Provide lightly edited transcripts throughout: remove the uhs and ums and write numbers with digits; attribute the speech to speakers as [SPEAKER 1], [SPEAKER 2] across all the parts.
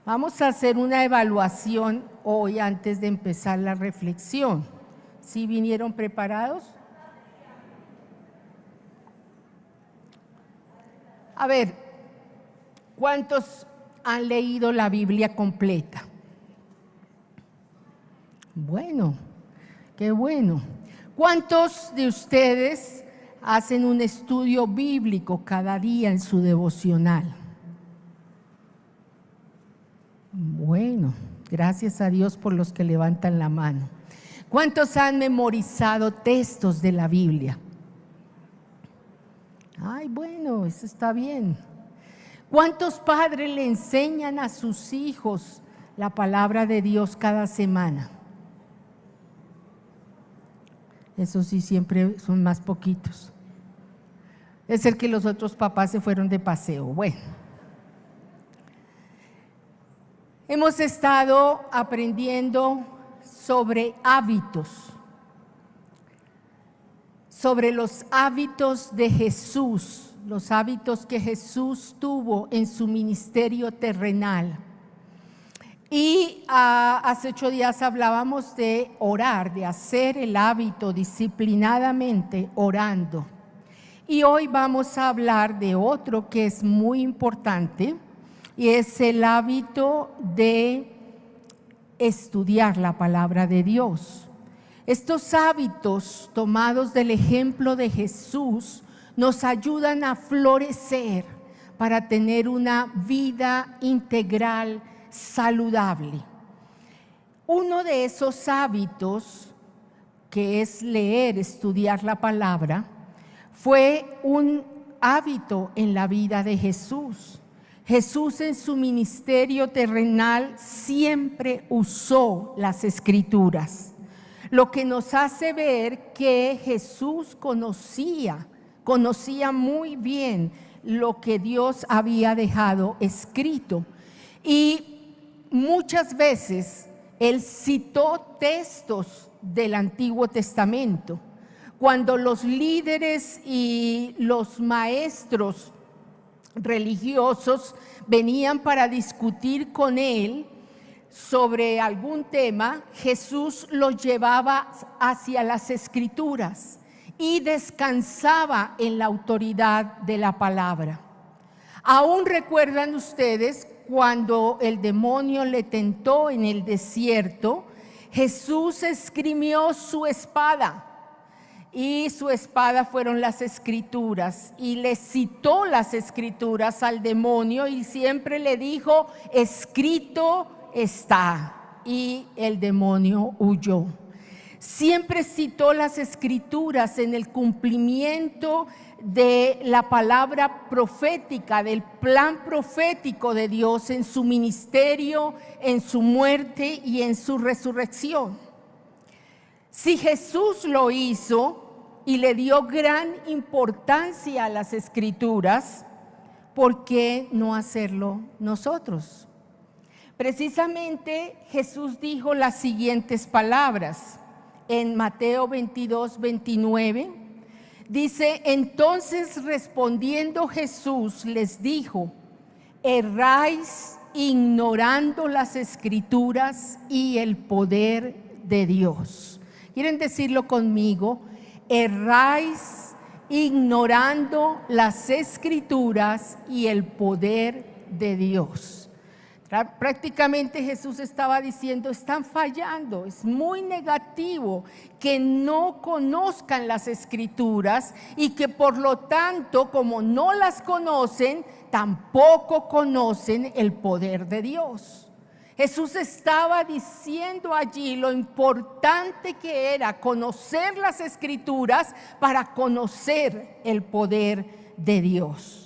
[SPEAKER 1] Vamos a hacer una evaluación hoy antes de empezar la reflexión. ¿Sí vinieron preparados? A ver, ¿cuántos han leído la Biblia completa? Bueno, qué bueno. ¿Cuántos de ustedes hacen un estudio bíblico cada día en su devocional? Bueno, gracias a Dios por los que levantan la mano. ¿Cuántos han memorizado textos de la Biblia? Ay, bueno, eso está bien. ¿Cuántos padres le enseñan a sus hijos la palabra de Dios cada semana? Eso sí, siempre son más poquitos. Es ser que los otros papás se fueron de paseo. Bueno, hemos estado aprendiendo sobre hábitos, sobre los hábitos de Jesús, los hábitos que Jesús tuvo en su ministerio terrenal. Y hace 8 días hablábamos de orar, de hacer el hábito disciplinadamente orando. Y hoy vamos a hablar de otro que es muy importante y es el hábito de estudiar la palabra de Dios. Estos hábitos tomados del ejemplo de Jesús nos ayudan a florecer para tener una vida integral saludable. Uno de esos hábitos, que es leer, estudiar la palabra, fue un hábito en la vida de Jesús. Jesús en su ministerio terrenal siempre usó las Escrituras, lo que nos hace ver que Jesús conocía muy bien lo que Dios había dejado escrito. Y muchas veces Él citó textos del Antiguo Testamento. Cuando los líderes y los maestros religiosos venían para discutir con Él sobre algún tema, Jesús los llevaba hacia las Escrituras y descansaba en la autoridad de la palabra. ¿Aún recuerdan ustedes cuando el demonio le tentó en el desierto? Jesús esgrimió su espada y su espada fueron las Escrituras y le citó las Escrituras al demonio y siempre le dijo: escrito está, y el demonio huyó. Siempre citó las Escrituras en el cumplimiento de la palabra profética, del plan profético de Dios en su ministerio, en su muerte y en su resurrección. Si Jesús lo hizo y le dio gran importancia a las Escrituras, ¿por qué no hacerlo nosotros? Precisamente Jesús dijo las siguientes palabras en Mateo 22, 29. Dice: entonces respondiendo Jesús les dijo: erráis ignorando las Escrituras y el poder de Dios. ¿Quieren decirlo conmigo? Erráis ignorando las Escrituras y el poder de Dios. Prácticamente Jesús estaba diciendo: están fallando, es muy negativo que no conozcan las Escrituras y que por lo tanto, como no las conocen, tampoco conocen el poder de Dios. Jesús estaba diciendo allí lo importante que era conocer las Escrituras para conocer el poder de Dios.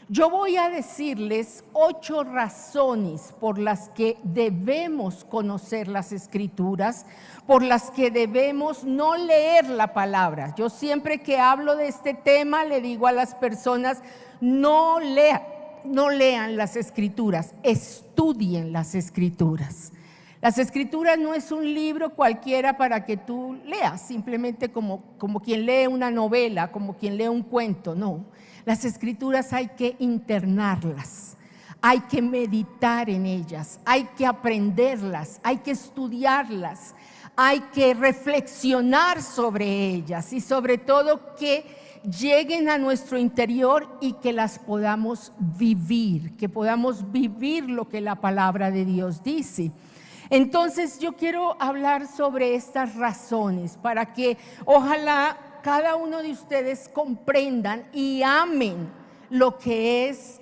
[SPEAKER 1] Yo voy a decirles 8 razones por las que debemos conocer las Escrituras, por las que debemos no leer la palabra. Yo siempre que hablo de este tema le digo a las personas: no lean las Escrituras, estudien las Escrituras. Las Escrituras no es un libro cualquiera para que tú leas, simplemente como quien lee una novela, como quien lee un cuento, no. Las Escrituras hay que internarlas, hay que meditar en ellas, hay que aprenderlas, hay que estudiarlas, hay que reflexionar sobre ellas y sobre todo que lleguen a nuestro interior y que las podamos vivir, que podamos vivir lo que la palabra de Dios dice. Entonces yo quiero hablar sobre estas razones para que ojalá cada uno de ustedes comprendan y amen lo que es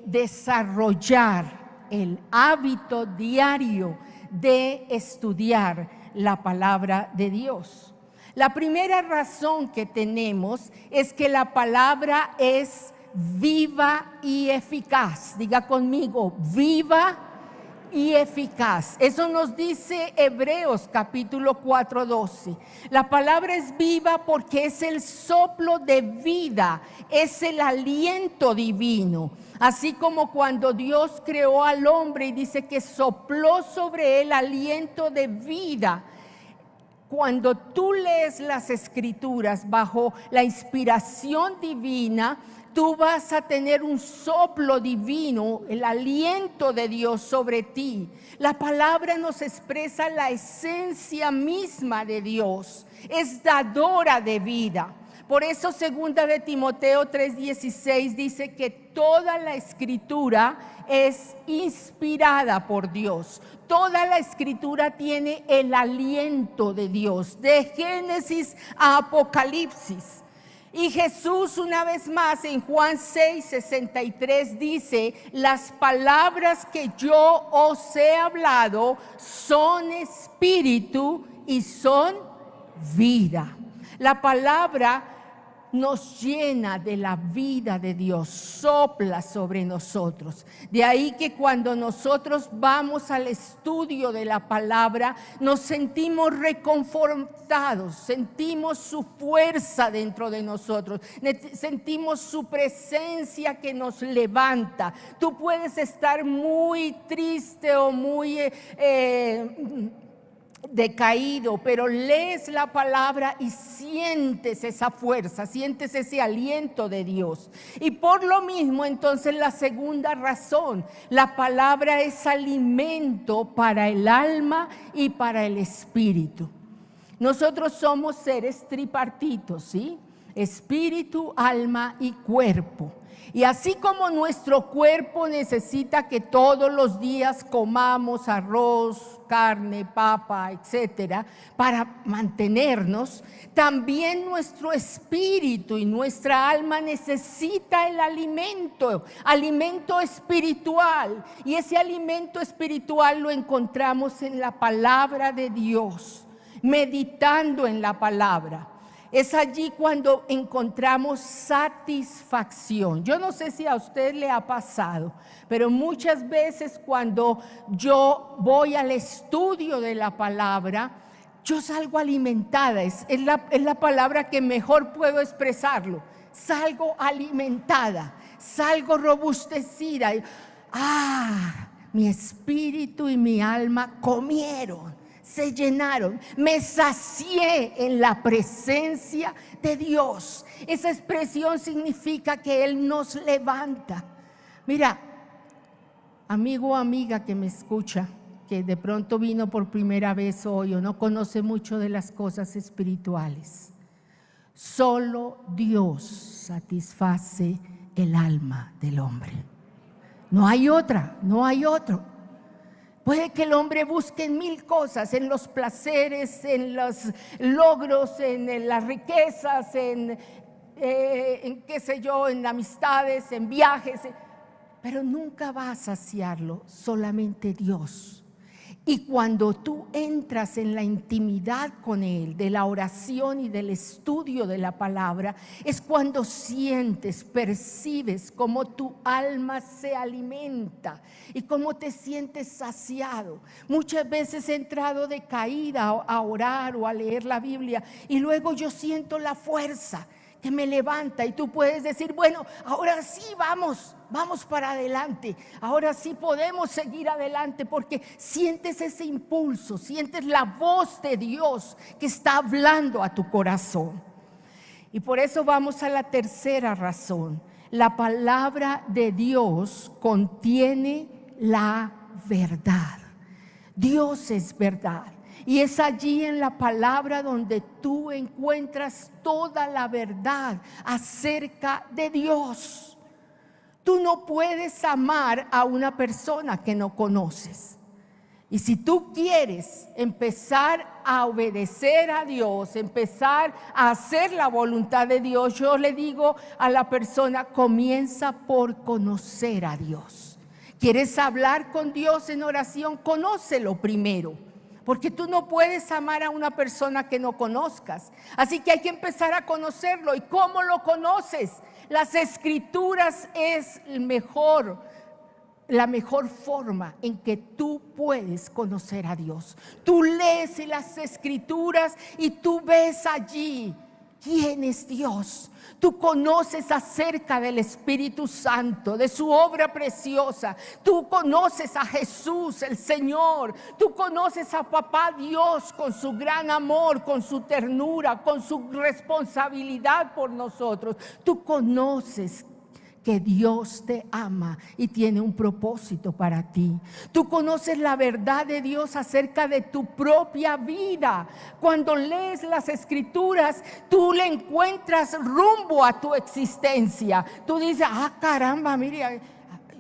[SPEAKER 1] desarrollar el hábito diario de estudiar la palabra de Dios. La primera razón que tenemos es que la palabra es viva y eficaz. Diga conmigo, viva y eficaz. Eso nos dice Hebreos capítulo 4:12. La palabra es viva porque es el soplo de vida, es el aliento divino. Así como cuando Dios creó al hombre y dice que sopló sobre él aliento de vida. Cuando tú lees las escrituras bajo la inspiración divina, tú vas a tener un soplo divino, el aliento de Dios sobre ti. La palabra nos expresa la esencia misma de Dios, es dadora de vida. Por eso 2 de Timoteo 3:16 dice que toda la escritura es inspirada por Dios. Toda la escritura tiene el aliento de Dios, de Génesis a Apocalipsis. Y Jesús una vez más en Juan 6:63 dice, las palabras que yo os he hablado son espíritu y son vida. La palabra nos llena de la vida de Dios, sopla sobre nosotros. De ahí que cuando nosotros vamos al estudio de la palabra, nos sentimos reconfortados, sentimos su fuerza dentro de nosotros, sentimos su presencia que nos levanta. Tú puedes estar muy triste o muy decaído, pero lees la palabra y sientes esa fuerza, sientes ese aliento de Dios. Y por lo mismo, entonces, la segunda razón, la palabra es alimento para el alma y para el espíritu. Nosotros somos seres tripartitos, ¿sí? Espíritu, alma y cuerpo. Y así como nuestro cuerpo necesita que todos los días comamos arroz, carne, papa, etcétera, para mantenernos, también nuestro espíritu y nuestra alma necesita el alimento espiritual. Y ese alimento espiritual lo encontramos en la palabra de Dios, meditando en la palabra. Es allí cuando encontramos satisfacción. Yo no sé si a usted le ha pasado, pero muchas veces cuando yo voy al estudio de la palabra, yo salgo alimentada. Es la palabra que mejor puedo expresarlo. Salgo alimentada, salgo robustecida. Mi espíritu y mi alma comieron. Se llenaron, me sacié en la presencia de Dios. Esa expresión significa que Él nos levanta. Mira, amigo o amiga que me escucha, que de pronto vino por primera vez hoy o no conoce mucho de las cosas espirituales, solo Dios satisface el alma del hombre. No hay otra, no hay otro. Puede que el hombre busque en mil cosas, en los placeres, en los logros, en las riquezas, en qué sé yo, en amistades, en viajes, pero nunca va a saciarlo, solamente Dios. Y cuando tú entras en la intimidad con Él, de la oración y del estudio de la palabra, es cuando sientes, percibes cómo tu alma se alimenta y cómo te sientes saciado. Muchas veces he entrado de caída a orar o a leer la Biblia y luego yo siento la fuerza que me levanta y tú puedes decir, bueno, ahora sí vamos para adelante, ahora sí podemos seguir adelante porque sientes ese impulso, sientes la voz de Dios que está hablando a tu corazón. Y por eso vamos a la tercera razón. La palabra de Dios contiene la verdad. Dios es verdad. Y es allí en la palabra donde tú encuentras toda la verdad acerca de Dios. Tú no puedes amar a una persona que no conoces. Y si tú quieres empezar a obedecer a Dios, empezar a hacer la voluntad de Dios, yo le digo a la persona, comienza por conocer a Dios. ¿Quieres hablar con Dios en oración? Conócelo primero. Porque tú no puedes amar a una persona que no conozcas. Así que hay que empezar a conocerlo. ¿Y cómo lo conoces? Las Escrituras es la mejor forma en que tú puedes conocer a Dios. Tú lees las Escrituras y tú ves allí quién es Dios. Tú conoces acerca del Espíritu Santo, de su obra preciosa. Tú conoces a Jesús, el Señor. Tú conoces a Papá Dios con su gran amor, con su ternura, con su responsabilidad por nosotros. Tú conoces que Dios te ama y tiene un propósito para ti. Tú conoces la verdad de Dios acerca de tu propia vida. Cuando lees las Escrituras, tú le encuentras rumbo a tu existencia. Tú dices, caramba, mire,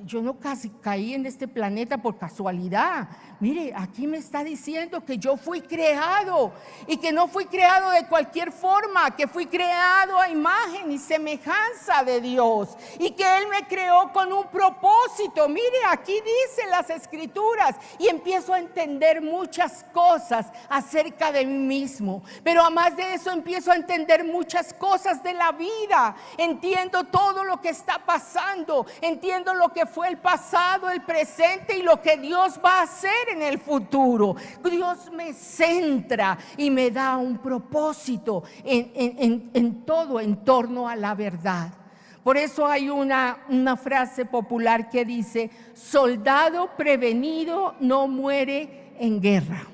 [SPEAKER 1] yo no casi caí en este planeta por casualidad. Mire, aquí me está diciendo que yo fui creado y que no fui creado de cualquier forma, que fui creado a imagen y semejanza de Dios y que Él me creó con un propósito. Mire, aquí dicen las Escrituras y empiezo a entender muchas cosas acerca de mí mismo. Pero además de eso empiezo a entender muchas cosas de la vida. Entiendo todo lo que está pasando, entiendo lo que fue el pasado, el presente y lo que Dios va a hacer en el futuro. Dios me centra y me da un propósito en todo en torno a la verdad. Por eso hay una frase popular que dice: soldado prevenido no muere en guerra.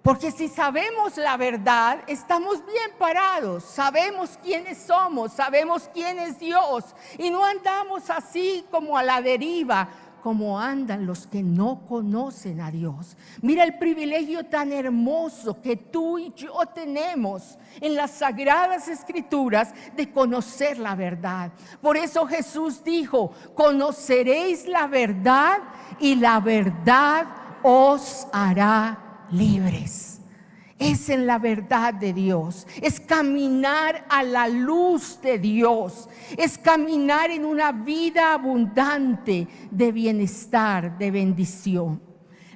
[SPEAKER 1] Porque si sabemos la verdad, estamos bien parados, sabemos quiénes somos, sabemos quién es Dios y no andamos así como a la deriva, como andan los que no conocen a Dios. Mira el privilegio tan hermoso que tú y yo tenemos en las Sagradas Escrituras de conocer la verdad. Por eso Jesús dijo: conoceréis la verdad y la verdad os hará libres. Es en la verdad de Dios, es caminar a la luz de Dios, es caminar en una vida abundante de bienestar, de bendición.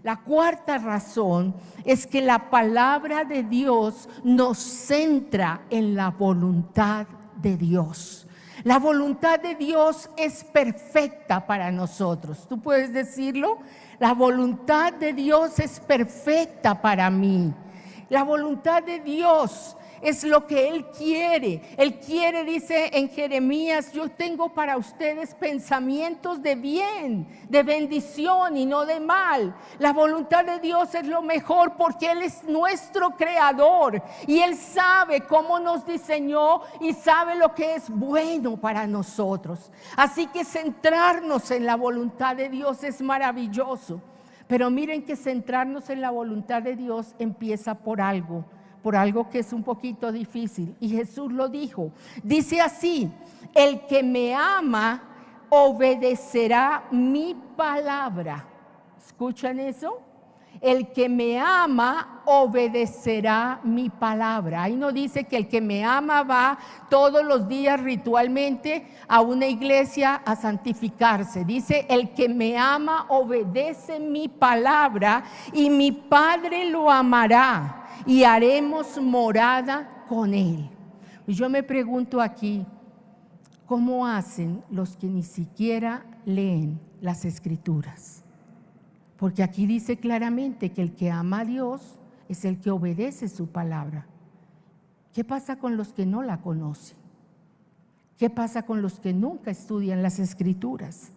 [SPEAKER 1] La cuarta razón es que la palabra de Dios nos centra en la voluntad de Dios. La voluntad de Dios es perfecta para nosotros. ¿Tú puedes decirlo? La voluntad de Dios es perfecta para mí. La voluntad de Dios es lo que Él quiere. Él quiere, dice en Jeremías: yo tengo para ustedes pensamientos de bien, de bendición y no de mal. La voluntad de Dios es lo mejor porque Él es nuestro creador y Él sabe cómo nos diseñó y sabe lo que es bueno para nosotros. Así que centrarnos en la voluntad de Dios es maravilloso. Pero miren que centrarnos en la voluntad de Dios empieza por algo que es un poquito difícil. Y Jesús lo dijo. Dice así: el que me ama obedecerá mi palabra. ¿Escuchan eso? El que me ama obedecerá mi palabra. Ahí no dice que el que me ama va todos los días ritualmente a una iglesia a santificarse. Dice: el que me ama obedece mi palabra y mi Padre lo amará y haremos morada con él. Y yo me pregunto aquí, ¿cómo hacen los que ni siquiera leen las Escrituras? Porque aquí dice claramente que el que ama a Dios es el que obedece su palabra. ¿Qué pasa con los que no la conocen? ¿Qué pasa con los que nunca estudian las Escrituras?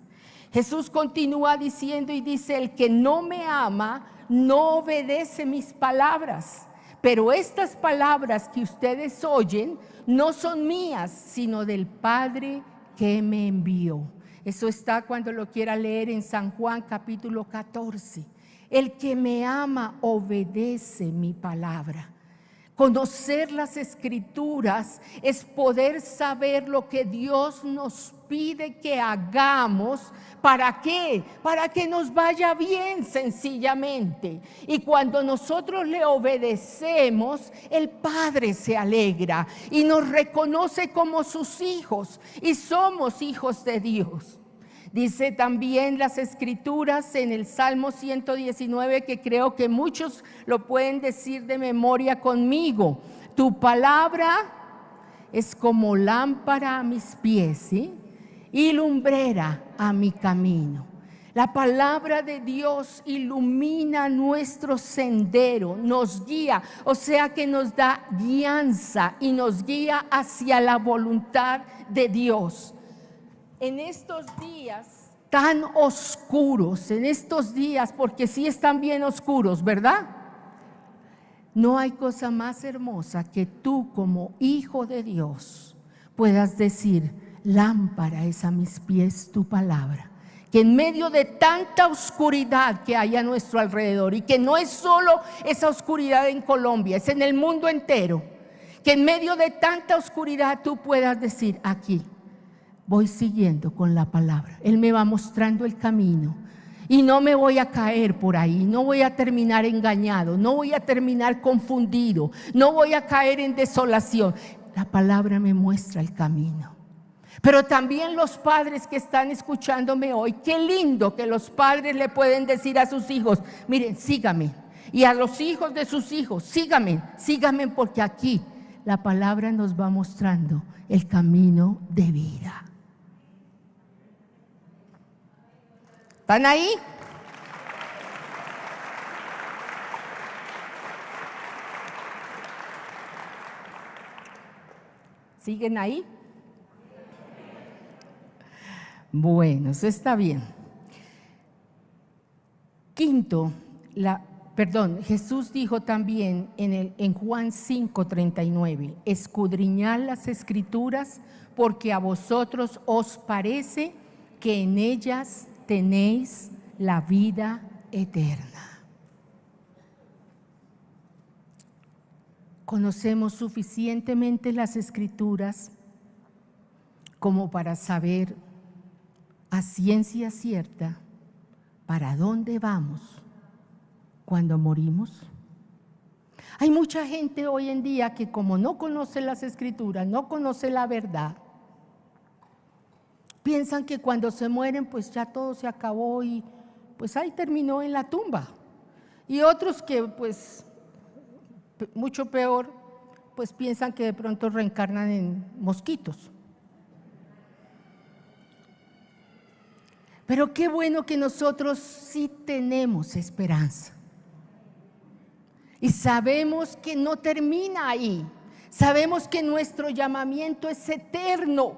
[SPEAKER 1] Jesús continúa diciendo y dice: el que no me ama no obedece mis palabras. Pero estas palabras que ustedes oyen no son mías, sino del Padre que me envió. Eso está cuando lo quiera leer en San Juan capítulo 14. El que me ama obedece mi palabra. Conocer las Escrituras es poder saber lo que Dios nos pide que hagamos. ¿Para qué? Para que nos vaya bien, sencillamente. Y cuando nosotros le obedecemos, el Padre se alegra y nos reconoce como sus hijos, y somos hijos de Dios. Dice también las Escrituras en el Salmo 119, que creo que muchos lo pueden decir de memoria conmigo: tu palabra es como lámpara a mis pies, ¿sí?, y lumbrera a mi camino. La palabra de Dios ilumina nuestro sendero, nos guía, o sea que nos da guianza y nos guía hacia la voluntad de Dios. En estos días tan oscuros, en estos días, porque sí están bien oscuros, ¿verdad? No hay cosa más hermosa que tú, como hijo de Dios, puedas decir: lámpara es a mis pies tu palabra. Que en medio de tanta oscuridad que hay a nuestro alrededor, y que no es solo esa oscuridad en Colombia, es en el mundo entero, que en medio de tanta oscuridad tú puedas decir: aquí voy siguiendo con la palabra. Él me va mostrando el camino y no me voy a caer por ahí, no voy a terminar engañado, no voy a terminar confundido, no voy a caer en desolación. La palabra me muestra el camino. Pero también los padres que están escuchándome hoy, qué lindo que los padres le pueden decir a sus hijos: miren, síganme. Y a los hijos de sus hijos: síganme, síganme, porque aquí la palabra nos va mostrando el camino de vida. ¿Están ahí? ¿Siguen ahí? Bueno, eso está bien. Quinto, Jesús dijo también en Juan 5:39: escudriñad las Escrituras, porque a vosotros os parece que en ellas tenéis la vida eterna. Conocemos suficientemente las Escrituras como para saber a ciencia cierta para dónde vamos cuando morimos. Hay mucha gente hoy en día que, como no conoce las Escrituras, no conoce la verdad, piensan que cuando se mueren pues ya todo se acabó y pues ahí terminó en la tumba. Y otros que pues mucho peor, pues piensan que de pronto reencarnan en mosquitos. Pero qué bueno que nosotros sí tenemos esperanza. Y sabemos que no termina ahí. Sabemos que nuestro llamamiento es eterno,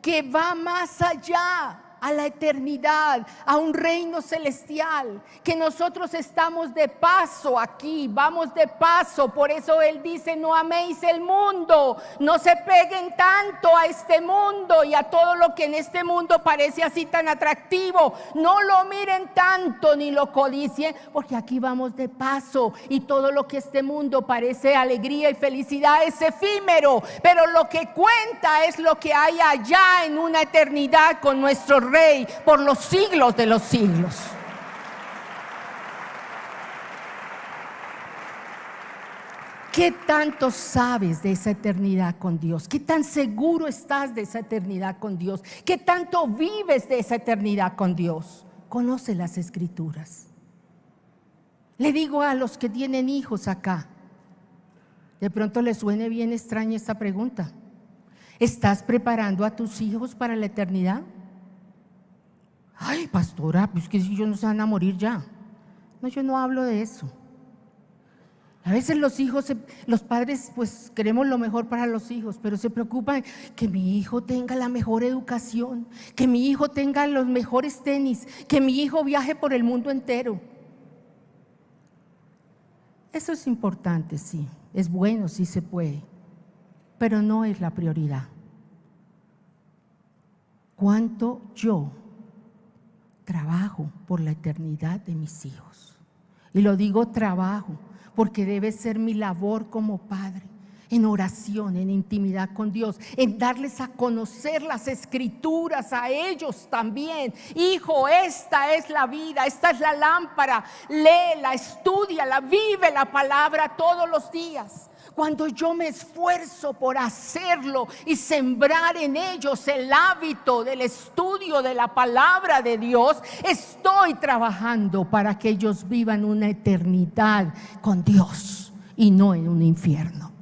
[SPEAKER 1] que va más allá, a la eternidad, a un reino celestial, que nosotros estamos de paso aquí, vamos de paso. Por eso Él dice: no améis el mundo, no se peguen tanto a este mundo y a todo lo que en este mundo parece así tan atractivo. No lo miren tanto ni lo codicien, porque aquí vamos de paso y todo lo que este mundo parece alegría y felicidad es efímero, pero lo que cuenta es lo que hay allá en una eternidad con nuestro Rey por los siglos de los siglos. ¿Qué tanto sabes de esa eternidad con Dios? ¿Qué tan seguro estás de esa eternidad con Dios? ¿Qué tanto vives de esa eternidad con Dios? Conoce las Escrituras. Le digo a los que tienen hijos acá, de pronto les suene bien extraña esta pregunta: ¿estás preparando a tus hijos para la eternidad? Ay, pastora, pues que si ellos no se van a morir ya. No, yo no hablo de eso. A veces los padres pues queremos lo mejor para los hijos, pero se preocupan que mi hijo tenga la mejor educación, que mi hijo tenga los mejores tenis, que mi hijo viaje por el mundo entero. Eso es importante, sí, es bueno, sí se puede, pero no es la prioridad. cuánto yo trabajo por la eternidad de mis hijos. Y lo digo trabajo porque debe ser mi labor como padre, en oración, en intimidad con Dios, en darles a conocer las escrituras a ellos también. Hijo, esta es la vida, esta es la lámpara, léela, estúdiala, vive la palabra todos los días. Cuando yo me esfuerzo por hacerlo y sembrar en ellos el hábito del estudio de la palabra de Dios, estoy trabajando para que ellos vivan una eternidad con Dios y no en un infierno.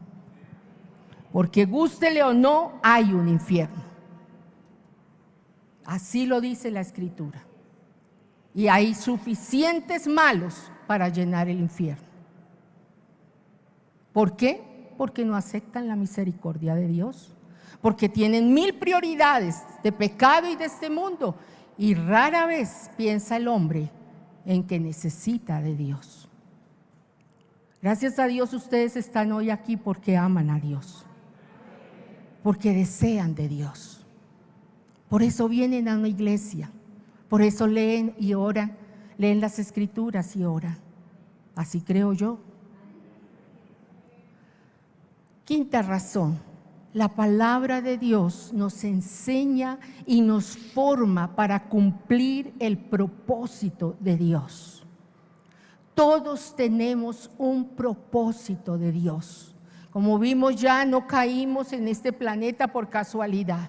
[SPEAKER 1] Porque gústele o no, hay un infierno. Así lo dice la Escritura. Y hay suficientes malos para llenar el infierno. ¿Por qué? Porque no aceptan la misericordia de Dios. Porque tienen 1000 prioridades de pecado y de este mundo. Y rara vez piensa el hombre en que necesita de Dios. Gracias a Dios ustedes están hoy aquí porque aman a Dios. Porque desean de Dios. Por eso vienen a una iglesia. Por eso leen y oran. Leen las escrituras y oran. Así creo yo. Quinta razón, la palabra de Dios nos enseña y nos forma para cumplir el propósito de Dios. Todos tenemos un propósito de Dios. Como vimos ya, no caímos en este planeta por casualidad.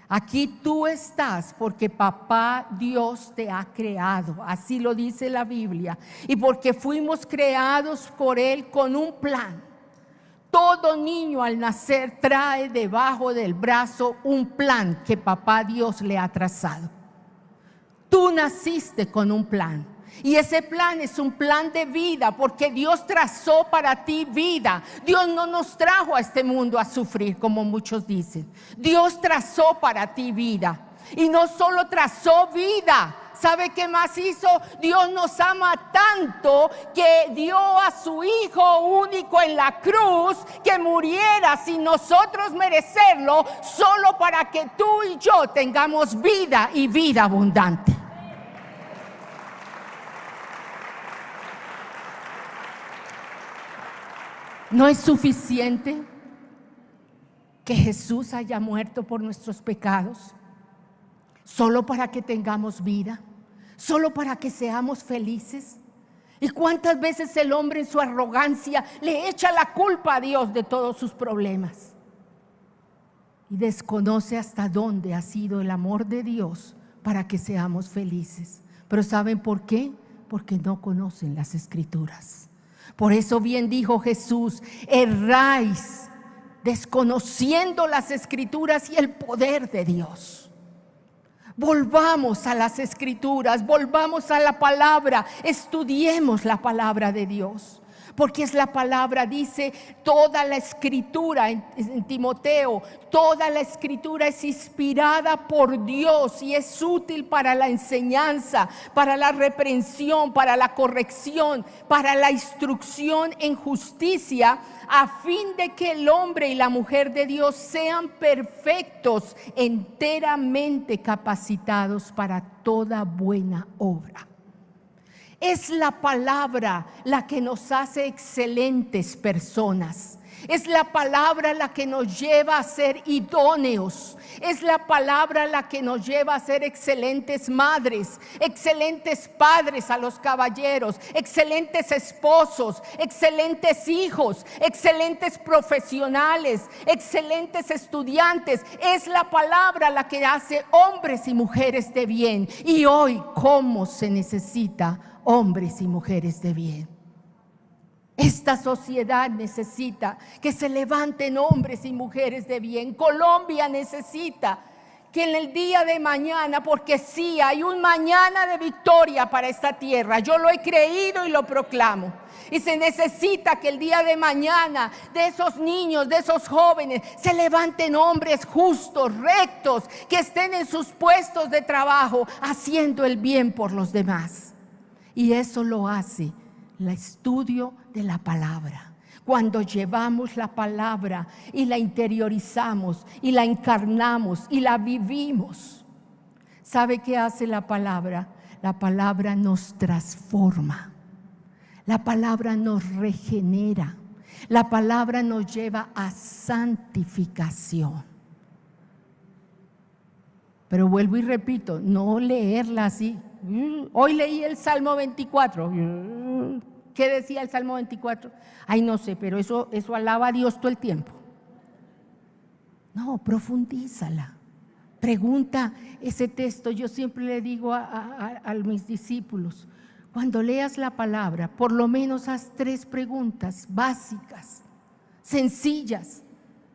[SPEAKER 1] Aquí tú estás porque papá Dios te ha creado, así lo dice la Biblia, y porque fuimos creados por Él con un plan. Todo niño al nacer trae debajo del brazo un plan que papá Dios le ha trazado. Tú naciste con un plan y ese plan es un plan de vida porque Dios trazó para ti vida. Dios no nos trajo a este mundo a sufrir como muchos dicen. Dios trazó para ti vida y no solo trazó vida. ¿Sabe qué más hizo? Dios nos ama tanto que dio a su Hijo único en la cruz que muriera sin nosotros merecerlo, solo para que tú y yo tengamos vida y vida abundante. ¿No es suficiente que Jesús haya muerto por nuestros pecados? Solo para que tengamos vida, solo para que seamos felices. ¿Y cuántas veces el hombre en su arrogancia le echa la culpa a Dios de todos sus problemas? Y desconoce hasta dónde ha sido el amor de Dios para que seamos felices. Pero ¿saben por qué? Porque no conocen las Escrituras. Por eso bien dijo Jesús: erráis desconociendo las Escrituras y el poder de Dios. Volvamos a las Escrituras, volvamos a la palabra, estudiemos la palabra de Dios, porque es la palabra, dice toda la Escritura en Timoteo, toda la Escritura es inspirada por Dios y es útil para la enseñanza, para la reprensión, para la corrección, para la instrucción en justicia, a fin de que el hombre y la mujer de Dios sean perfectos, enteramente capacitados para toda buena obra. Es la palabra la que nos hace excelentes personas. Es la palabra la que nos lleva a ser idóneos. Es la palabra la que nos lleva a ser excelentes madres, excelentes padres a los caballeros, excelentes esposos, excelentes hijos, excelentes profesionales, excelentes estudiantes. Es la palabra la que hace hombres y mujeres de bien. Y hoy, ¿cómo se necesita hombres y mujeres de bien? Esta sociedad necesita que se levanten hombres y mujeres de bien. Colombia necesita que en el día de mañana, porque sí, hay un mañana de victoria para esta tierra. Yo lo he creído y lo proclamo. Y se necesita que el día de mañana de esos niños, de esos jóvenes, se levanten hombres justos, rectos, que estén en sus puestos de trabajo haciendo el bien por los demás. Y eso lo hace el estudio de la palabra. Cuando llevamos la palabra y la interiorizamos y la encarnamos y la vivimos, ¿Sabe qué hace la palabra? La palabra nos transforma. La palabra nos regenera. La palabra nos lleva a santificación. Pero vuelvo y repito, no leerla así. Hoy leí el Salmo 24. ¿Qué decía el Salmo 24? Ay, no sé, pero eso alaba a Dios todo el tiempo. No, profundízala. Pregunta ese texto. Yo siempre le digo a mis discípulos, cuando leas la palabra, por lo menos haz 3 preguntas básicas, sencillas,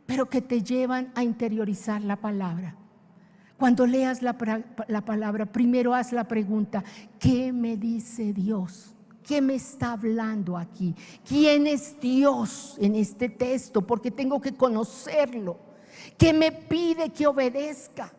[SPEAKER 1] pero que te llevan a interiorizar la palabra. Cuando leas la palabra, primero haz la pregunta, ¿qué me dice Dios? ¿Qué me está hablando aquí? ¿Quién es Dios en este texto? Porque tengo que conocerlo. ¿Qué me pide que obedezca?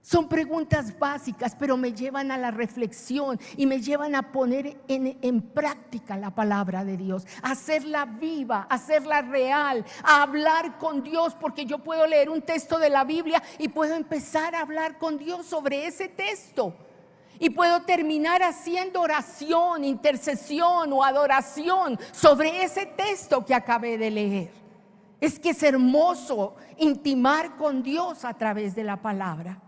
[SPEAKER 1] Son preguntas básicas, pero me llevan a la reflexión y me llevan a poner en práctica la palabra de Dios, a hacerla viva, a hacerla real, a hablar con Dios, porque yo puedo leer un texto de la Biblia y puedo empezar a hablar con Dios sobre ese texto. Y puedo terminar haciendo oración, intercesión o adoración sobre ese texto que acabé de leer. Es que es hermoso intimar con Dios a través de la palabra.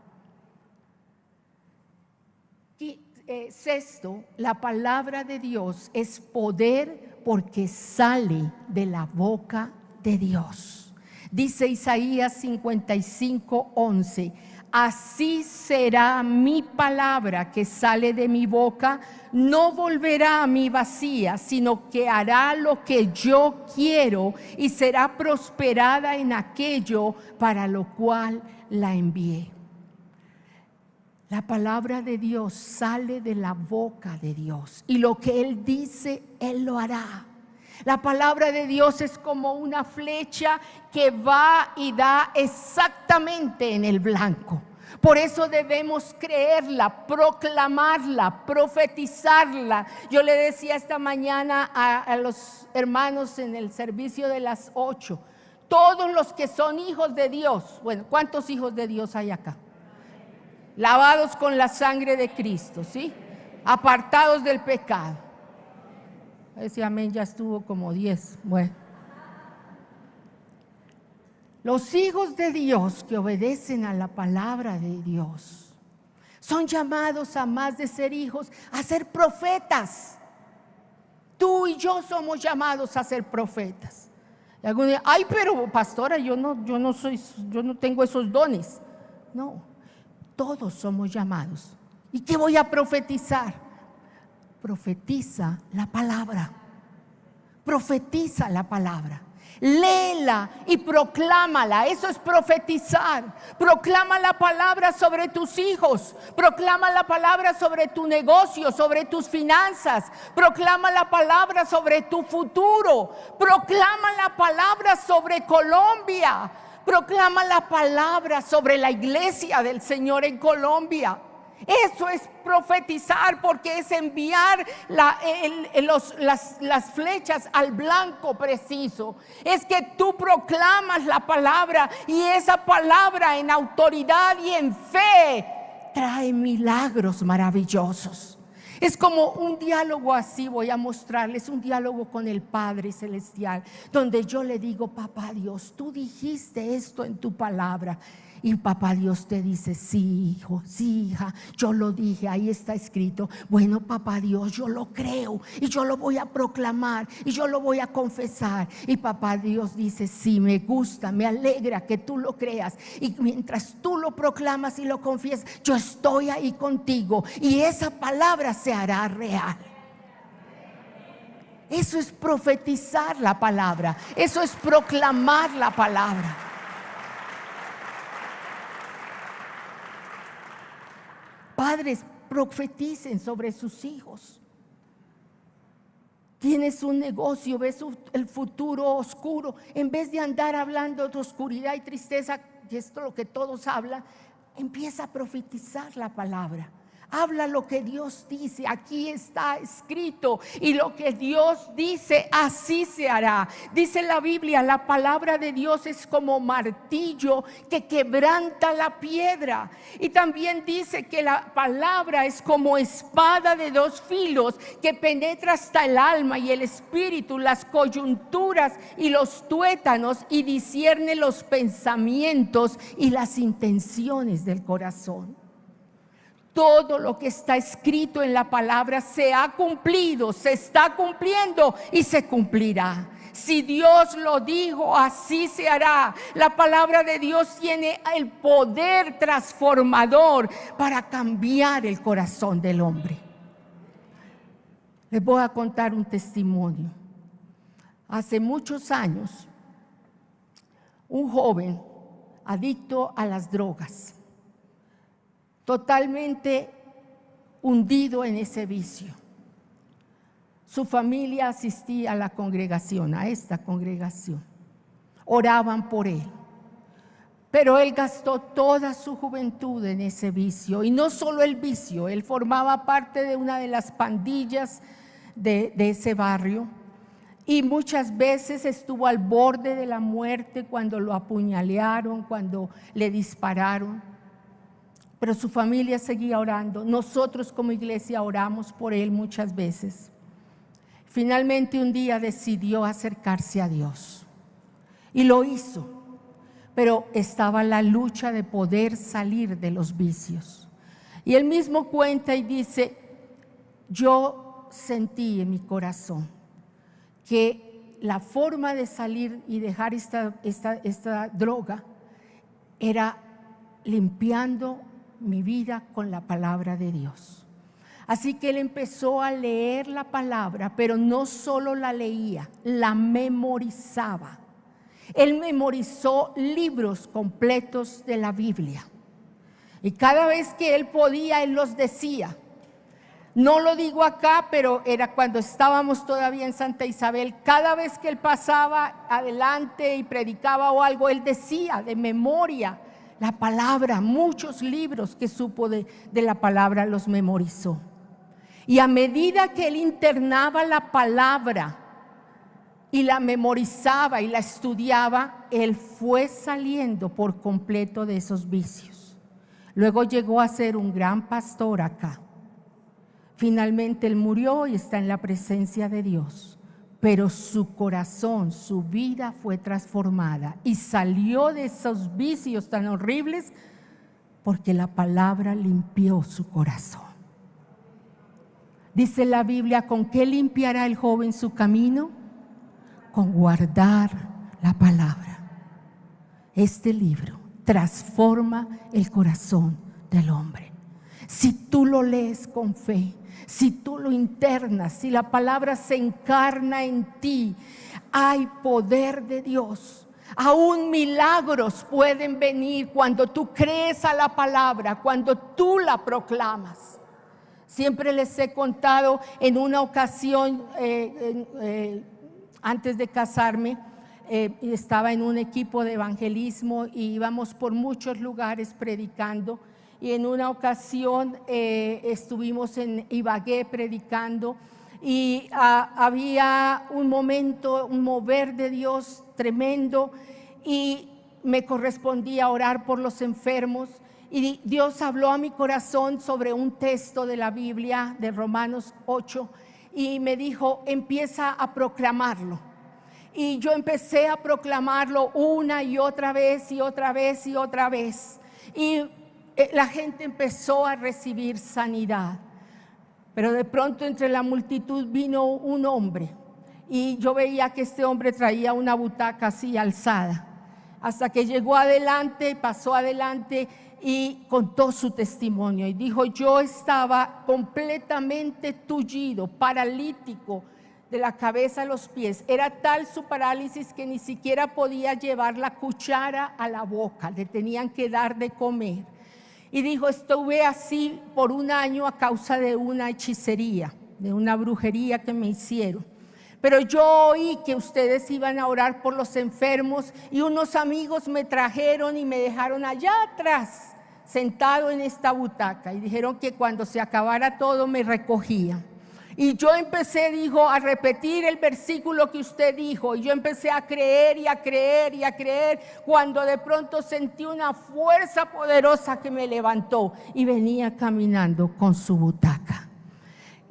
[SPEAKER 1] Y sexto, la palabra de Dios es poder porque sale de la boca de Dios. Dice Isaías 55:11, así será mi palabra que sale de mi boca, no volverá a mí vacía, sino que hará lo que yo quiero y será prosperada en aquello para lo cual la envié. La palabra de Dios sale de la boca de Dios y lo que Él dice, Él lo hará. La palabra de Dios es como una flecha que va y da exactamente en el blanco. Por eso debemos creerla, proclamarla, profetizarla. Yo le decía esta mañana a los hermanos en el servicio de las 8, todos los que son hijos de Dios, bueno, ¿cuántos hijos de Dios hay acá? Lavados con la sangre de Cristo, ¿sí? Apartados del pecado. Ese amén ya estuvo como 10. Bueno. Los hijos de Dios que obedecen a la palabra de Dios son llamados a más de ser hijos, a ser profetas. Tú y yo somos llamados a ser profetas. Y algunos dicen, ay, pero pastora, yo no tengo esos dones. No. Todos somos llamados. ¿Y qué voy a profetizar? Profetiza la palabra. Profetiza la palabra. Léela y proclámala. Eso es profetizar. Proclama la palabra sobre tus hijos. Proclama la palabra sobre tu negocio, sobre tus finanzas. Proclama la palabra sobre tu futuro. Proclama la palabra sobre Colombia. Proclama la palabra sobre la iglesia del Señor en Colombia. Eso es profetizar, porque es enviar las flechas al blanco preciso. Es que tú proclamas la palabra y esa palabra en autoridad y en fe trae milagros maravillosos. Es como un diálogo así, voy a mostrarles un diálogo con el Padre Celestial, donde yo le digo, papá Dios, tú dijiste esto en tu palabra. Y papá Dios te dice, sí hijo, sí hija, yo lo dije, ahí está escrito. Bueno, papá Dios, yo lo creo y yo lo voy a proclamar y yo lo voy a confesar. Y papá Dios dice, sí, me gusta, me alegra que tú lo creas. Y mientras tú lo proclamas y lo confiesas, yo estoy ahí contigo y esa palabra se hará real. Eso es profetizar la palabra, eso es proclamar la palabra. Padres, profeticen sobre sus hijos. Tienes un negocio, ves el futuro oscuro. En vez de andar hablando de oscuridad y tristeza, que esto es lo que todos hablan, empieza a profetizar la palabra. Habla lo que Dios dice, aquí está escrito, y lo que Dios dice, así se hará. Dice la Biblia, la palabra de Dios es como martillo que quebranta la piedra. Y también dice que la palabra es como espada de dos filos que penetra hasta el alma y el espíritu, las coyunturas y los tuétanos, y discierne los pensamientos y las intenciones del corazón. Todo lo que está escrito en la palabra se ha cumplido, se está cumpliendo y se cumplirá. Si Dios lo dijo, así se hará. La palabra de Dios tiene el poder transformador para cambiar el corazón del hombre. Les voy a contar un testimonio. Hace muchos años, un joven adicto a las drogas, totalmente hundido en ese vicio. Su familia asistía a la congregación, a esta congregación. Oraban por él. Pero él gastó toda su juventud en ese vicio. Y no solo el vicio, él formaba parte de una de las pandillas de ese barrio. Y muchas veces estuvo al borde de la muerte cuando lo apuñalearon, cuando le dispararon. Pero su familia seguía orando. Nosotros como iglesia oramos por él muchas veces. Finalmente un día decidió acercarse a Dios y lo hizo, pero estaba la lucha de poder salir de los vicios. Y él mismo cuenta y dice: yo sentí en mi corazón que la forma de salir y dejar esta droga era limpiando mi vida con la palabra de Dios. Así que él empezó a leer la palabra, pero no solo la leía, la memorizaba. Él memorizó libros completos de la Biblia. Y cada vez que él podía, él los decía. No lo digo acá, pero era cuando estábamos todavía en Santa Isabel. Cada vez que él pasaba adelante y predicaba o algo, él decía de memoria la palabra. Muchos libros que supo de la palabra los memorizó. Y a medida que él internaba la palabra y la memorizaba y la estudiaba, él fue saliendo por completo de esos vicios. Luego llegó a ser un gran pastor acá. Finalmente él murió y está en la presencia de Dios. Pero su corazón, su vida fue transformada y salió de esos vicios tan horribles porque la palabra limpió su corazón. Dice la Biblia: ¿con qué limpiará el joven su camino? Con guardar la palabra. Este libro transforma el corazón del hombre. Si tú lo lees con fe, si tú lo internas, si la palabra se encarna en ti, hay poder de Dios. Aún milagros pueden venir cuando tú crees a la palabra, cuando tú la proclamas. Siempre les he contado, en una ocasión, antes de casarme, estaba en un equipo de evangelismo y íbamos por muchos lugares predicando. Y en una ocasión estuvimos en Ibagué predicando y había un momento, un mover de Dios tremendo, y me correspondía orar por los enfermos. Y Dios habló a mi corazón sobre un texto de la Biblia, de Romanos 8, y me dijo: empieza a proclamarlo. Y yo empecé a proclamarlo una y otra vez y otra vez y otra vez. Y la gente empezó a recibir sanidad. Pero de pronto entre la multitud vino un hombre, y yo veía que este hombre traía una butaca así alzada, hasta que llegó adelante, pasó adelante y contó su testimonio y dijo: yo estaba completamente tullido, paralítico de la cabeza a los pies. Era tal su parálisis que ni siquiera podía llevar la cuchara a la boca, le tenían que dar de comer. Y dijo: estuve así por un año a causa de una hechicería, de una brujería que me hicieron. Pero yo oí que ustedes iban a orar por los enfermos y unos amigos me trajeron y me dejaron allá atrás, sentado en esta butaca y dijeron que cuando se acabara todo me recogía. Y yo empecé, dijo, a repetir el versículo que usted dijo. Y yo empecé a creer y a creer y a creer, cuando de pronto sentí una fuerza poderosa que me levantó y venía caminando con su butaca.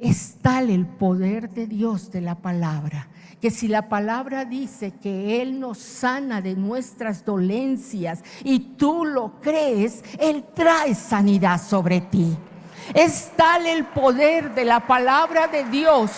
[SPEAKER 1] Es tal el poder de Dios de la palabra, que si la palabra dice que Él nos sana de nuestras dolencias y tú lo crees, Él trae sanidad sobre ti. Es tal el poder de la palabra de Dios,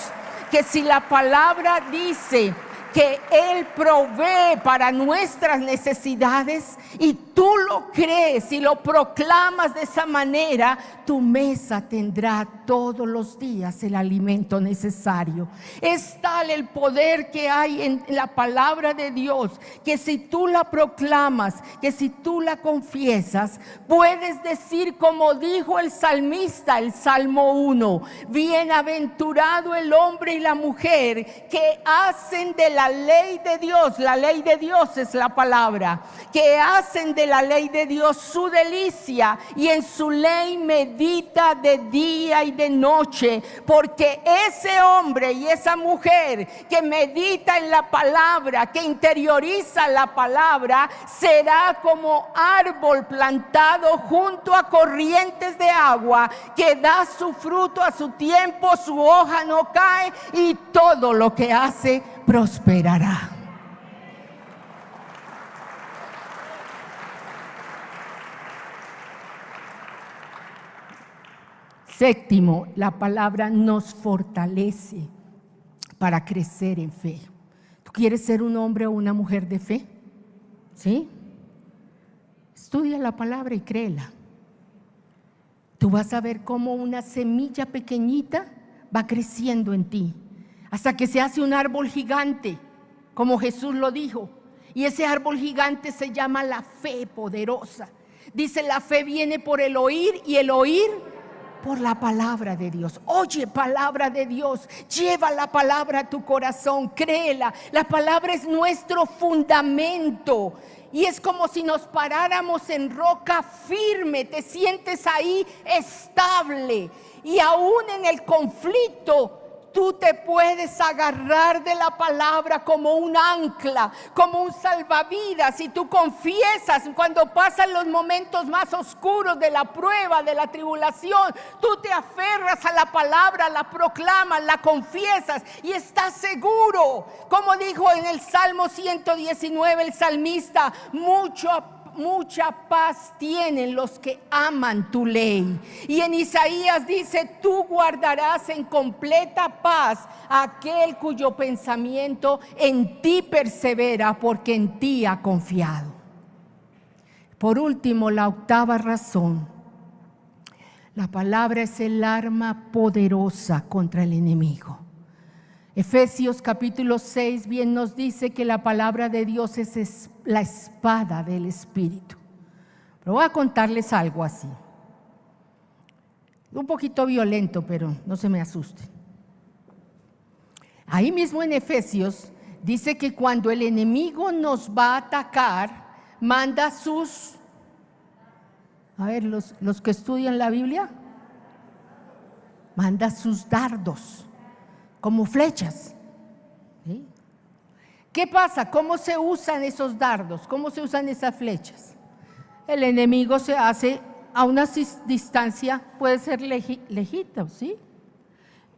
[SPEAKER 1] que si la palabra dice que Él provee para nuestras necesidades y tú lo crees y lo proclamas de esa manera, tu mesa tendrá todos los días el alimento necesario. Es tal el poder que hay en la palabra de Dios, que si tú la proclamas, que si tú la confiesas, puedes decir como dijo el salmista, el Salmo 1: bienaventurado el hombre y la mujer que hacen de la ley de Dios, la ley de Dios es la palabra, que hacen de la ley de Dios su delicia y en su ley medita de día y de noche, porque ese hombre y esa mujer que medita en la palabra, que interioriza la palabra, será como árbol plantado junto a corrientes de agua, que da su fruto a su tiempo, su hoja no cae y todo lo que hace prosperará. Séptimo, la palabra nos fortalece para crecer en fe. ¿Tú quieres ser un hombre o una mujer de fe? ¿Sí? Estudia la palabra y créela. Tú vas a ver cómo una semilla pequeñita va creciendo en ti, hasta que se hace un árbol gigante, como Jesús lo dijo. Y ese árbol gigante se llama la fe poderosa. Dice, la fe viene por el oír y el oír por la palabra de Dios. Oye palabra de Dios, lleva la palabra a tu corazón, créela. La palabra es nuestro fundamento y es como si nos paráramos en roca firme. Te sientes ahí estable y aún en el conflicto tú te puedes agarrar de la palabra como un ancla, como un salvavidas, y tú confiesas cuando pasan los momentos más oscuros de la prueba, de la tribulación. Tú te aferras a la palabra, la proclamas, la confiesas y estás seguro. Como dijo en el Salmo 119 el salmista, mucha paz tienen los que aman tu ley. Y en Isaías dice, tú guardarás en completa paz a aquel cuyo pensamiento en ti persevera, porque en ti ha confiado. Por último, la octava razón: la palabra es el arma poderosa contra el enemigo. Efesios capítulo 6 bien nos dice que la palabra de Dios es la espada del Espíritu. Pero voy a contarles algo así, un poquito violento, pero no se me asusten. Ahí mismo en Efesios dice que cuando el enemigo nos va a atacar, manda sus, los que estudian la Biblia, manda sus dardos, como flechas. ¿Sí? ¿Qué pasa? ¿Cómo se usan esos dardos? ¿Cómo se usan esas flechas? El enemigo se hace a una distancia, puede ser lejito, ¿sí?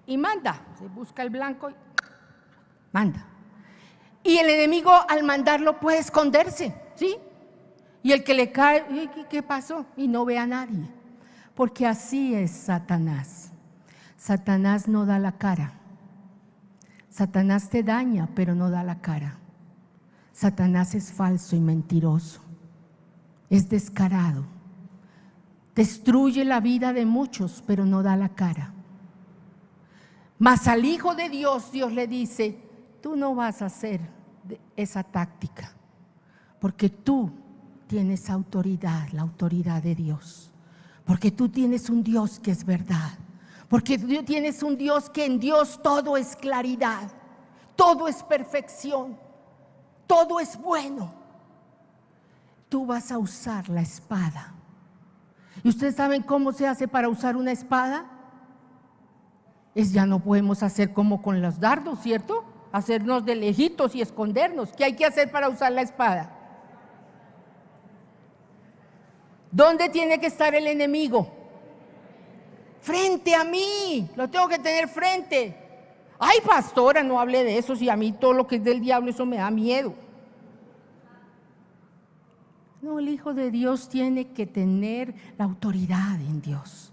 [SPEAKER 1] Y manda, se busca el blanco y manda. Y el enemigo al mandarlo puede esconderse, ¿sí? Y el que le cae, ¿qué pasó? Y no ve a nadie. Porque así es Satanás. Satanás no da la cara. Satanás te daña, pero no da la cara. Satanás es falso y mentiroso. Es descarado. Destruye la vida de muchos, pero no da la cara. Mas al Hijo de Dios, Dios le dice, tú no vas a hacer esa táctica, porque tú tienes autoridad, la autoridad de Dios. Porque tú tienes un Dios que es verdad. Porque tú tienes un Dios que en Dios todo es claridad, todo es perfección, todo es bueno. Tú vas a usar la espada ¿Y ustedes saben cómo se hace para usar una espada? Ya no podemos hacer como con los dardos, ¿cierto? Hacernos de lejitos y escondernos. ¿Qué hay que hacer para usar la espada? ¿Dónde tiene que estar el enemigo? Frente a mí, lo tengo que tener frente. Ay, pastora, no hable de eso, si a mí todo lo que es del diablo, eso me da miedo. No, el Hijo de Dios tiene que tener la autoridad en Dios.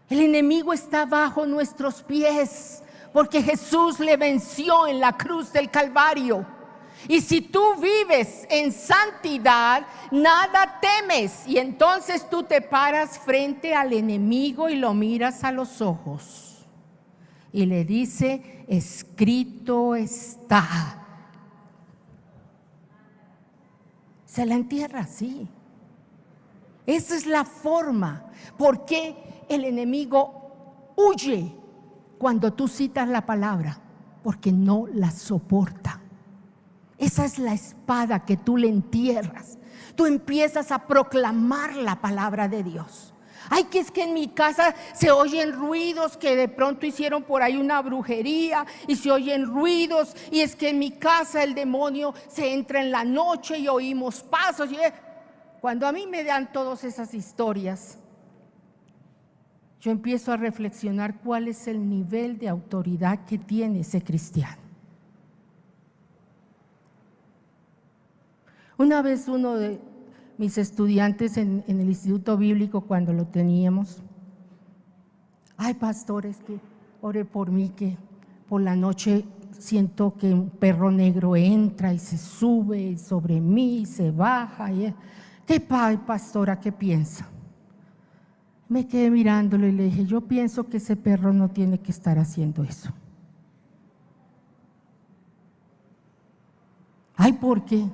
[SPEAKER 1] El enemigo está bajo nuestros pies, porque Jesús le venció en la cruz del Calvario. Y si tú vives en santidad, nada temes. Y entonces tú te paras frente al enemigo y lo miras a los ojos. Y le dice, escrito está. Se la entierra, sí. Esa es la forma. ¿Por qué el enemigo huye cuando tú citas la palabra? Porque no la soporta. Esa es la espada que tú le entierras. Tú empiezas a proclamar la palabra de Dios. Ay, que es que en mi casa se oyen ruidos, que de pronto hicieron por ahí una brujería y se oyen ruidos, y es que en mi casa el demonio se entra en la noche y oímos pasos. Cuando a mí me dan todas esas historias, yo empiezo a reflexionar cuál es el nivel de autoridad que tiene ese cristiano. Una vez uno de mis estudiantes en el instituto bíblico, cuando lo teníamos, ay, pastor, es que ore por mí, que por la noche siento que un perro negro entra y se sube sobre mí y se baja. ¿Qué pastora, qué piensa? Me quedé mirándolo y le dije, yo pienso que ese perro no tiene que estar haciendo eso. Ay, ¿por qué?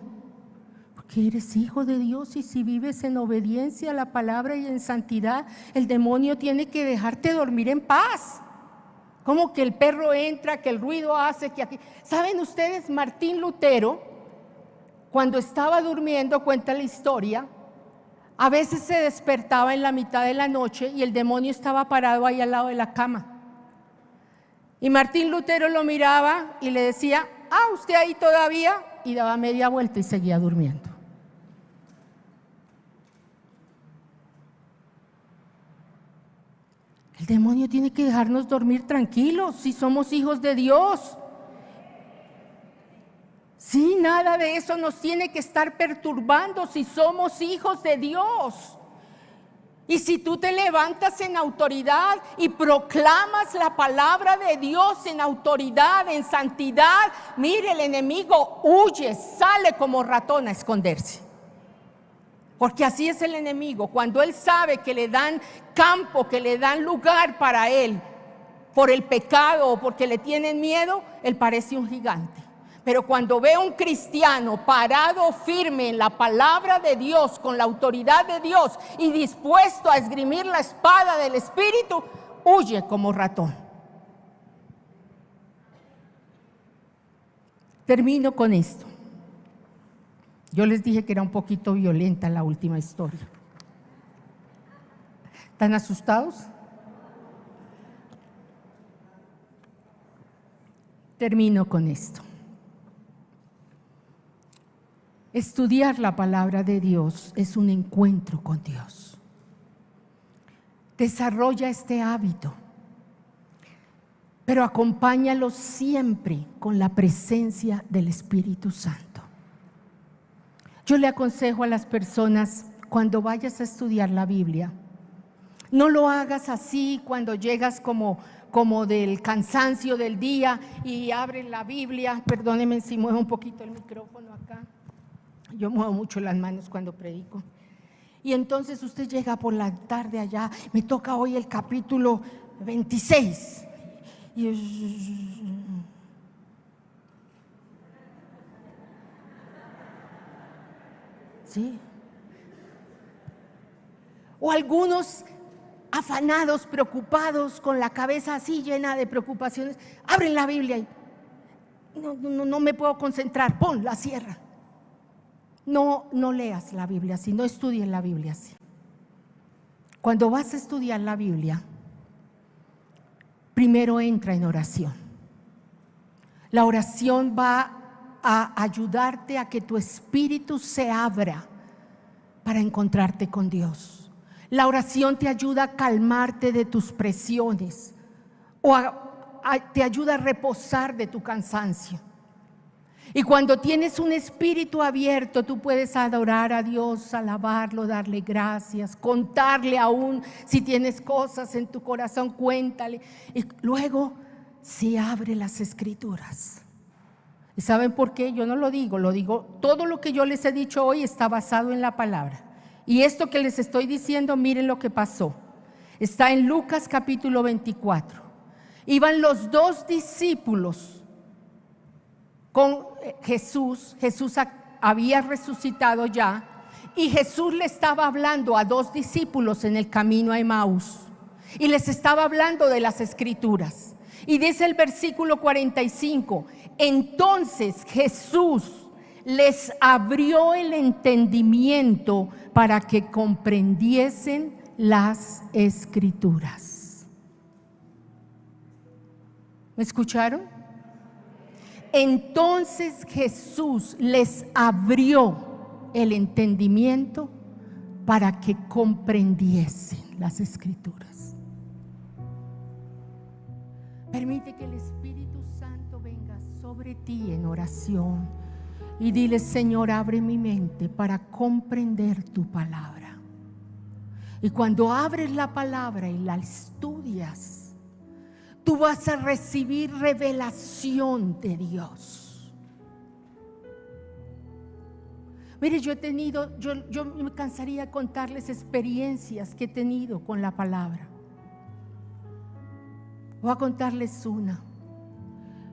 [SPEAKER 1] Porque eres hijo de Dios, y si vives en obediencia a la palabra y en santidad, el demonio tiene que dejarte dormir en paz. Como que el perro entra, que el ruido hace, que aquí. ¿Saben ustedes? Martín Lutero, cuando estaba durmiendo, cuenta la historia, a veces se despertaba en la mitad de la noche y el demonio estaba parado ahí al lado de la cama. Y Martín Lutero lo miraba y le decía, ¿usted ahí todavía? Y daba media vuelta y seguía durmiendo. El demonio tiene que dejarnos dormir tranquilos si somos hijos de Dios. Sí, nada de eso nos tiene que estar perturbando si somos hijos de Dios. Y si tú te levantas en autoridad y proclamas la palabra de Dios en autoridad, en santidad, mire, el enemigo huye, sale como ratón a esconderse. Porque así es el enemigo. Cuando él sabe que le dan campo, que le dan lugar para él por el pecado o porque le tienen miedo, él parece un gigante. Pero cuando ve a un cristiano parado firme en la palabra de Dios, con la autoridad de Dios y dispuesto a esgrimir la espada del Espíritu, huye como ratón. Termino con esto. Yo les dije que era un poquito violenta la última historia. ¿Están asustados? Termino con esto. Estudiar la palabra de Dios es un encuentro con Dios. Desarrolla este hábito, pero acompáñalo siempre con la presencia del Espíritu Santo. Yo le aconsejo a las personas, cuando vayas a estudiar la Biblia, no lo hagas así cuando llegas como del cansancio del día y abres la Biblia. Perdónenme si muevo un poquito el micrófono acá. Yo muevo mucho las manos cuando predico. Y entonces usted llega por la tarde allá, me toca hoy el capítulo 26. ¿Sí? O algunos afanados, preocupados, con la cabeza así llena de preocupaciones, abren la Biblia y no me puedo concentrar, la cierra. No leas la Biblia así, no estudies la Biblia así. Cuando vas a estudiar la Biblia, primero entra en oración. La oración va a ayudarte a que tu espíritu se abra para encontrarte con Dios. La oración te ayuda a calmarte de tus presiones o te ayuda a reposar de tu cansancio. Y cuando tienes un espíritu abierto, tú puedes adorar a Dios, alabarlo, darle gracias, contarle aún si tienes cosas en tu corazón, cuéntale. Y luego se abre las escrituras. ¿Y saben por qué? Yo no lo digo, todo lo que yo les he dicho hoy está basado en la palabra. Y esto que les estoy diciendo, miren lo que pasó. Está en Lucas capítulo 24. Iban los dos discípulos con Jesús. Jesús había resucitado ya, y Jesús le estaba hablando a dos discípulos en el camino a Emaús, y les estaba hablando de las escrituras. Y dice el versículo 45: entonces Jesús les abrió el entendimiento para que comprendiesen las escrituras. ¿Me escucharon? Entonces Jesús les abrió el entendimiento para que comprendiesen las escrituras. Permite que el Espíritu Santo venga sobre ti en oración y dile: Señor, abre mi mente para comprender tu palabra. Y cuando abres la palabra y la estudias, tú vas a recibir revelación de Dios. Mire, yo me cansaría de contarles experiencias que he tenido con la palabra. Voy a contarles una.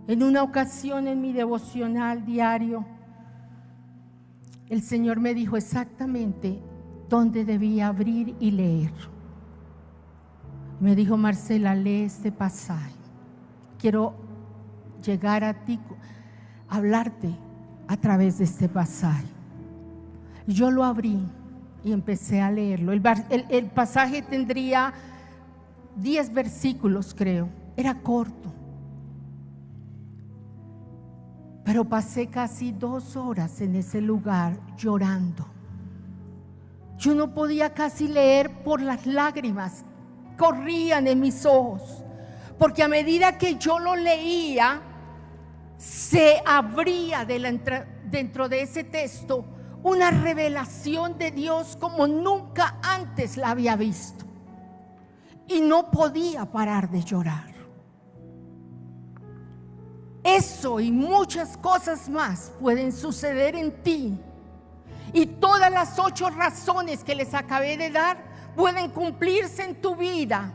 [SPEAKER 1] En una ocasión en mi devocional diario, el Señor me dijo exactamente dónde debía abrir y leer. Me dijo: Marcela, lee este pasaje. Quiero llegar a ti, hablarte a través de este pasaje. Yo lo abrí y empecé a leerlo. El pasaje tendría 10 versículos, creo. Era corto. Pero pasé casi 2 horas en ese lugar llorando. Yo no podía casi leer por las lágrimas. Corrían en mis ojos, porque a medida que yo lo leía, se abría dentro de ese texto una revelación de Dios como nunca antes la había visto, y no podía parar de llorar. Eso y muchas cosas más pueden suceder en ti, y todas las 8 razones que les acabé de dar pueden cumplirse en tu vida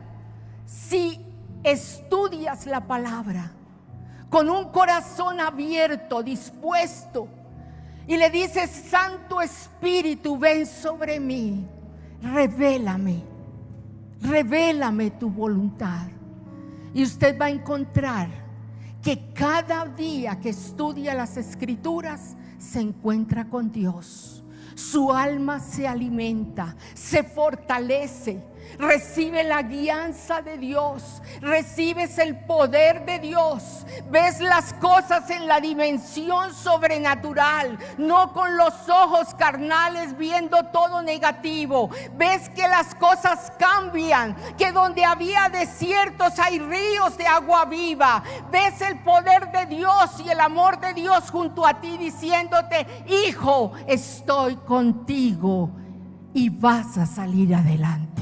[SPEAKER 1] si estudias la palabra con un corazón abierto, dispuesto, y le dices: Santo Espíritu, ven sobre mí, revélame tu voluntad. Y usted va a encontrar que cada día que estudia las escrituras se encuentra con Dios. Su alma se alimenta, se fortalece, recibe la guianza de Dios, recibes el poder de Dios, ves las cosas en la dimensión sobrenatural, no con los ojos carnales viendo todo negativo. Ves que las cosas cambian, que donde había desiertos hay ríos de agua viva. Ves el poder de Dios y el amor de Dios junto a ti diciéndote: hijo, estoy contigo y vas a salir adelante.